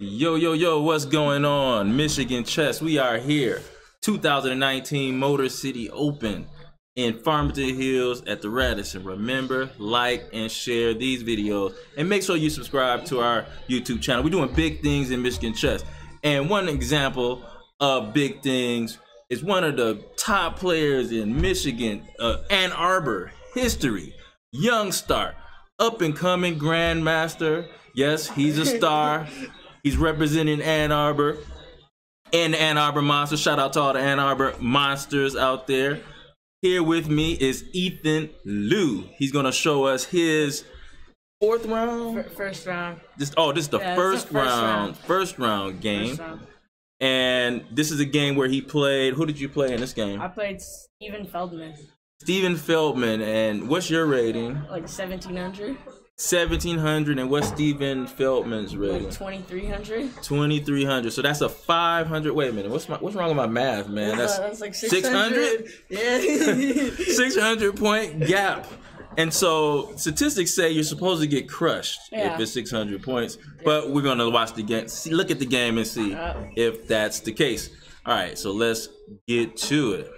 Yo, yo, yo, what's going on? Michigan Chess, we are here. 2019 Motor City Open in Farmington Hills at the Radisson. Remember, like and share these videos and make sure you subscribe to our YouTube channel. We're doing big things in Michigan Chess. And one example of big things is one of the top players in Michigan, Ann Arbor history, young star, up and coming grandmaster. Yes, he's a star. He's representing Ann Arbor and the Ann Arbor Monsters. Shout out to all the Ann Arbor Monsters out there. Here with me is Ethan Liu. He's gonna show us his fourth round? First round. This is the first round game. First round. And this is a game where he played, who did you play in this game? I played Steven Feldman. Steven Feldman, and what's your rating? Like 1700. 1700, and what's Steven Feldman's rating? Like 2300. 2300. So that's a 500. Wait a minute. What's wrong with my math, man? That's like 600. Yeah. 600 point gap. And so statistics say you're supposed to get crushed if it's 600 points. But we're gonna watch the game, look at the game, and see if that's the case. All right. So let's get to it.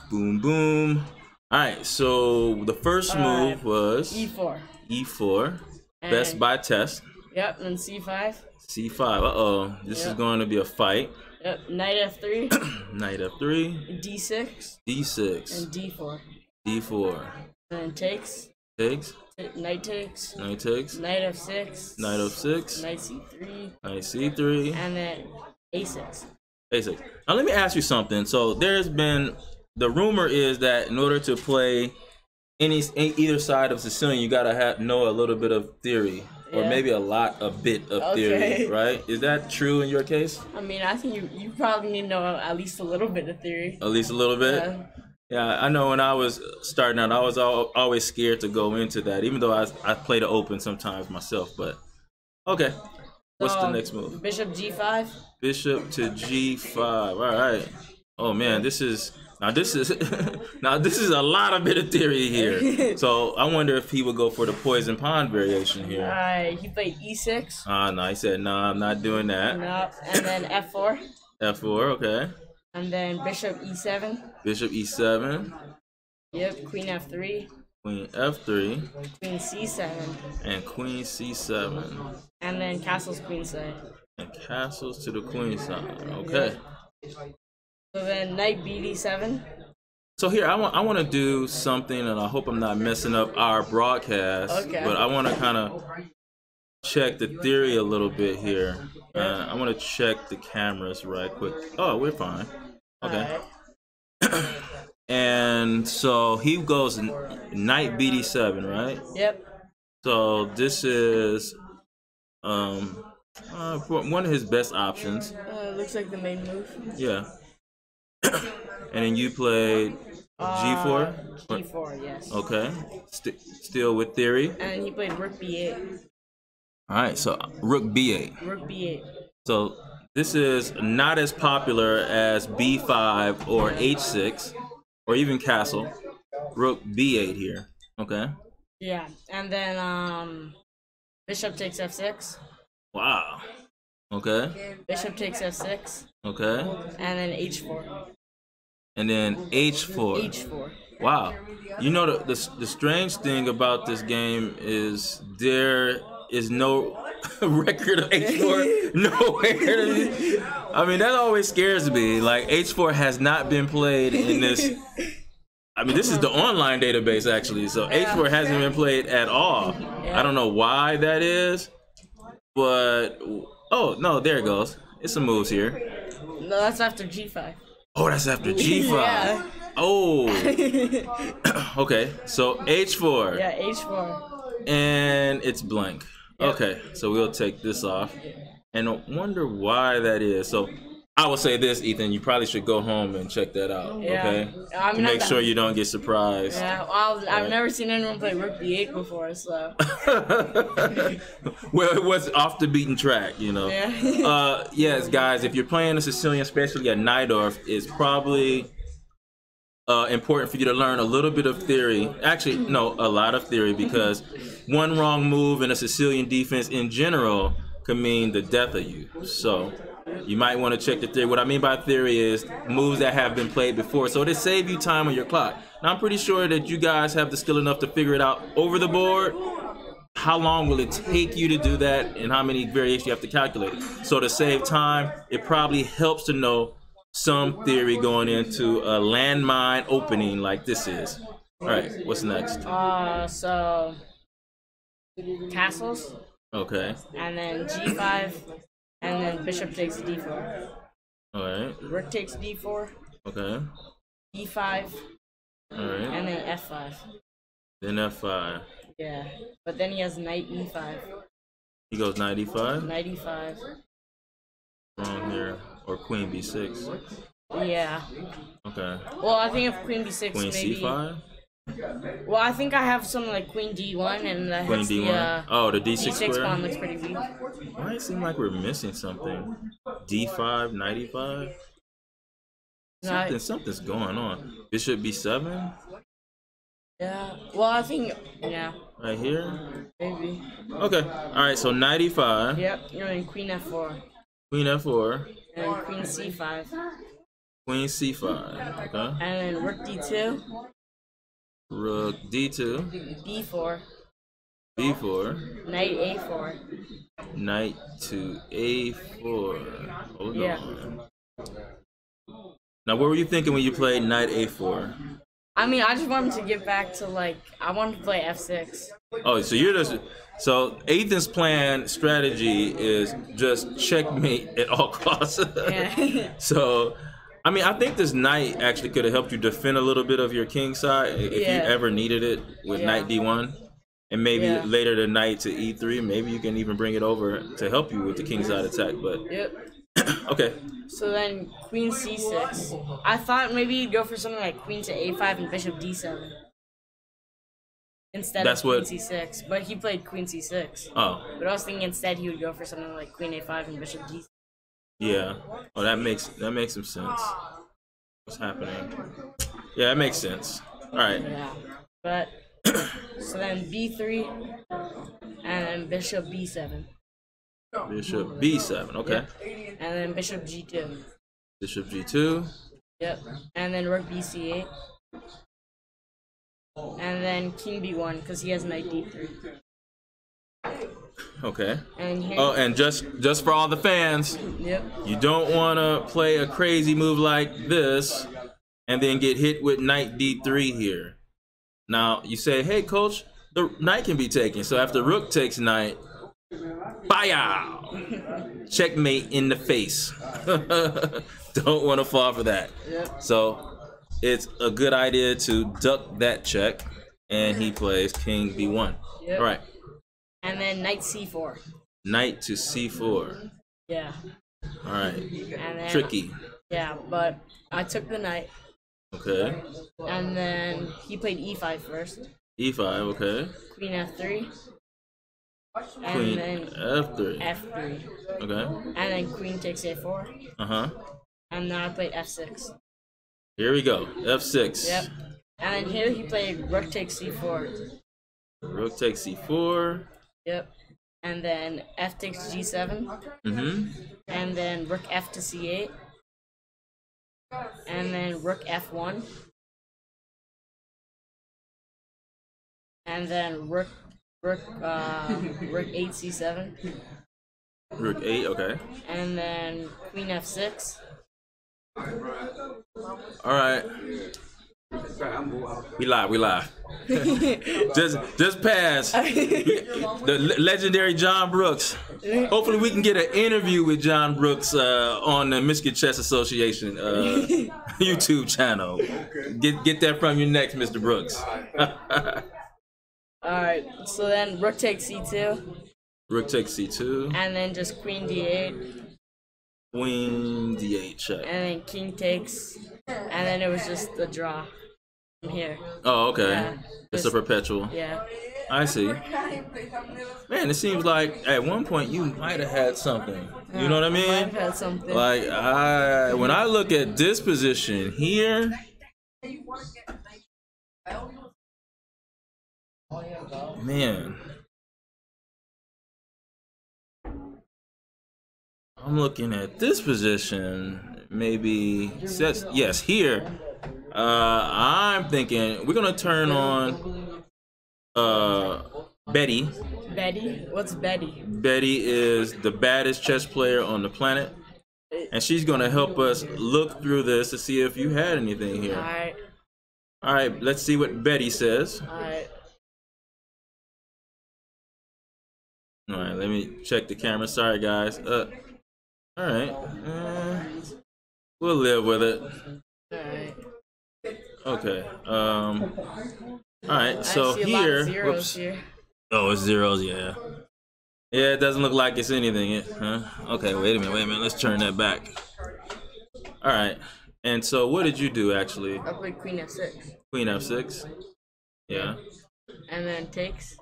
Boom, boom. All right, so the first move was E4. E4, best by test. Yep, and C5. C5. Uh-oh, this is going to be a fight. Yep, knight F3. Knight F3. D6. D6. And D4. D4. And then takes. Takes. Knight takes. Knight takes. Knight F6. Knight F6. Knight C3. Knight C3. And then A6. A6. Now let me ask you something. So there's been, the rumor is that in order to play either side of Sicilian, you gotta know a little bit of theory, or maybe a bit of theory, right? Is that true in your case? I mean, I think you probably need to know at least a little bit of theory. At least a little bit? Yeah, I know when I was starting out, I was always scared to go into that, even though I play the open sometimes myself, but okay. What's the next move? Bishop G5. Bishop to G5, all right. Oh man, this is a lot of bit of theory here. So I wonder if he would go for the poison pawn variation here. He played E6. No, he said no, I'm not doing that. No, and then F4. F4, okay. And then Bishop E7. Bishop E7. Yep, Queen F3. Queen F3. Queen C7. And Queen C7. And then castles queenside. And castles to the queen side. Okay. Yep. So then knight BD7. So here, I want to do something, and I hope I'm not messing up our broadcast. Okay. But I want to kind of check the theory a little bit here. I want to check the cameras right quick. Oh, we're fine. Okay. Right. And so he goes knight BD7, right? Yep. So this is one of his best options. Looks like the main move. Yeah. And then you played G4? G4, yes. Okay. Still with theory. And he played Rook B8. All right, so Rook B8. Rook B8. So this is not as popular as B5 or H6 or even castle. Rook B8 here. Okay. Yeah, and then Bishop takes F6. Wow. Okay. Bishop takes F6. Okay. And then H4. And then H4. H4. Wow. You know, the strange thing about this game is there is no record of H4 nowhere. I mean, that always scares me. Like, H4 has not been played in this. I mean, this is the online database, actually. So H4 hasn't been played at all. I don't know why that is. But, oh, no, there it goes. It's some moves here. No, that's after G5. Oh, that's after G5. Yeah. Oh. Okay, so H4. Yeah, H4. And it's blank. Yep. Okay, so we'll take this off. And I wonder why that is. So I will say this, Ethan, you probably should go home and check that out, okay? To make sure you don't get surprised. Yeah, well, I've never seen anyone play Rook B8 before, so. Well, it was off the beaten track, you know. Yeah. Yes, guys, if you're playing a Sicilian, especially at Najdorf, it's probably important for you to learn a little bit of theory. Actually, no, a lot of theory, because one wrong move in a Sicilian defense in general could mean the death of you. So you might want to check the theory. What I mean by theory is moves that have been played before, so to save you time on your clock. Now I'm pretty sure that you guys have the skill enough to figure it out over the board. How long will it take you to do that, and how many variations you have to calculate it? So to save time, it probably helps to know some theory going into a landmine opening like this is. All right, what's next? So castles. Okay. And then G5, and then bishop takes D4. All right. Rook takes D4. Okay. E5. All right. And then F5. Then F5. Yeah, but then he has knight E5. He goes knight E5. Knight E5. Wrong here, or queen B6. Yeah. Okay. Well, I think if queen B6, Queen maybe. C5. Well, I think I have something like queen D1, and that Queen hits D1. Oh, the D6 D6 square. pawn looks pretty weak. Why it seem like we're missing something? D5, knight E5. Something's going on. Bishop B7. Yeah. Well, I think Right here. maybe. Okay. All right. So knight E5. Yep. And then queen F4. Queen F4. And then queen C5. Queen C5. Okay. And then rook D2. Rook D2. B4. B4. Knight A4. Knight to A4. Hold on. Now, what were you thinking when you played knight A4? I mean, I just wanted to get back to I wanted to play F6. Oh, so you're just Ethan's plan strategy is just checkmate at all costs. Yeah. So, I mean, I think this knight actually could have helped you defend a little bit of your king side if you ever needed it with knight D1. And maybe later the knight to E3, maybe you can even bring it over to help you with the king side attack. But okay. So then queen C6. I thought maybe you'd go for something like queen to A5 and bishop D7 instead of queen C6. But he played queen C6. Oh. But I was thinking instead he would go for something like queen A5 and bishop D7. Yeah. Oh, that makes some sense. What's happening? Yeah, that makes sense. All right. Yeah. But so then B3 and then bishop B7. Bishop B7, okay. Yep. And then bishop G2. Bishop G2. Yep. And then rook BC8. And then king B1 because he has knight D3. Okay. And and just for all the fans, you don't want to play a crazy move like this and then get hit with knight D3 here. Now, you say, hey, coach, the knight can be taken. So after rook takes knight, Baya! Checkmate in the face. Don't want to fall for that. So it's a good idea to duck that check, and he plays king B1. All right. And then knight C4. Knight to C4. Yeah. All right. And then, tricky. Yeah, but I took the knight. Okay. And then he played E5 first. E5, okay. Queen F3. And Queen then F3. F3. Okay. And then queen takes A4. Uh-huh. And then I played F6. Here we go. F6. Yep. And then here he played rook takes C4. Rook takes C4. Yep. And then F takes G7. Mm-hmm. And then rook F to C8. And then rook F1. And then rook 8 C7. Rook 8, okay. And then queen F6. All right. We live. just pass. The legendary John Brooks. Hopefully we can get an interview with John Brooks on the Michigan Chess Association YouTube channel. Get that from you next, Mr. Brooks. Alright, so then rook takes C2. Rook takes C2. And then just queen D8. Queen D8 check. And then king takes. And then it was just a draw from here. Oh, okay. Yeah, It's a perpetual. Yeah. I see. Man, it seems like at one point you might have had something. You know what I mean? Might have had something. Like when I look at this position here, man, I'm looking at this position. Maybe yes, here. I'm thinking we're gonna turn on Betty. Betty? What's Betty? Betty is the baddest chess player on the planet, and she's gonna help us look through this to see if you had anything here. Alright. All right, let's see what Betty says. Alright. All right, let me check the camera. Sorry, guys. All right, we'll live with it. Alright. Okay. All right. So I see a lot here, of zeros whoops. here. Oh, it's zeros. Yeah. Yeah, it doesn't look like it's anything. Huh? Okay. Wait a minute. Let's turn that back. All right. And so, what did you do actually? I played Queen F6. Queen F6. Yeah. And then takes.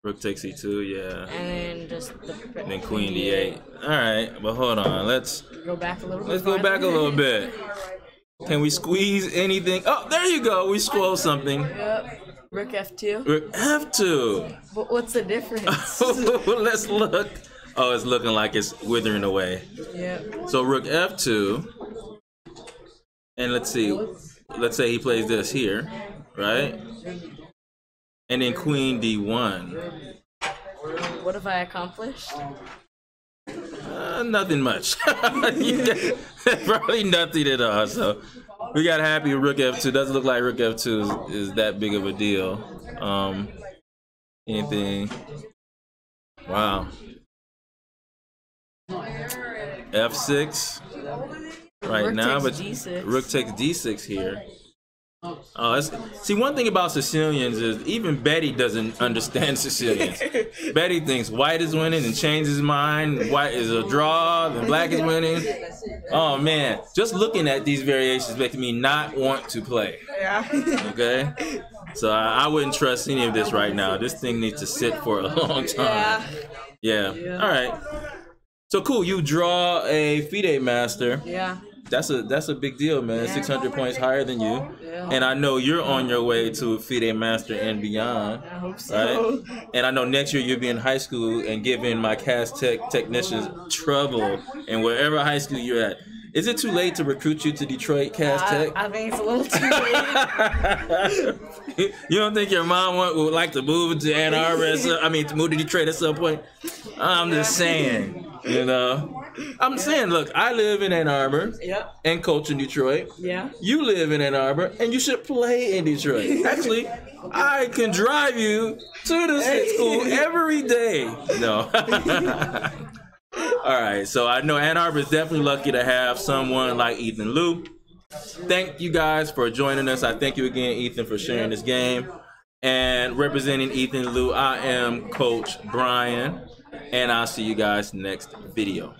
Rook takes E2. Yeah. And then just the Then Queen D8. All right. But hold on. Let's go back a little bit. go back a little bit. Can we squeeze anything? Oh, there you go. We squoze something. Yep. Rook F2. Rook F2. But what's the difference? Let's look. Oh, it's looking like it's withering away. Yep. So Rook F2. And let's see. Let's say he plays this here, right? And then Queen D1. What have I accomplished? Nothing much. Probably nothing at all. So we got happy with Rook F2. Doesn't look like Rook F2 is that big of a deal. Anything? Wow. F6 right Rook now, but takes D6. Rook takes D6 here. Oh, see, one thing about Sicilians is even Betty doesn't understand Sicilians. Betty thinks white is winning and changes his mind. White is a draw, and black is winning. Oh man, just looking at these variations makes me not want to play. Yeah. Okay, so I wouldn't trust any of this right now. This thing needs to sit for a long time. Yeah. All right. So cool. You draw a FIDE master. Yeah. That's a big deal, man. 600 points higher than you. Yeah. And I know you're on your way to FIDE Master and beyond. I hope so. Right? And I know next year you'll be in high school and giving my cast technicians trouble in wherever high school you're at. Is it too late to recruit you to Detroit Cast Tech? I think it's a little too late. You don't think your mom would like to move to Ann Arbor? To move to Detroit at some point? I'm just saying, you know. I'm saying, look, I live in Ann Arbor and coach in Detroit. Yeah. You live in Ann Arbor and you should play in Detroit. Actually, I can drive you to the school every day. No. All right, so I know Ann Arbor is definitely lucky to have someone like Ethan Liu. Thank you guys for joining us. I thank you again, Ethan, for sharing this game. And representing Ethan Liu, I am Coach Brian, and I'll see you guys next video.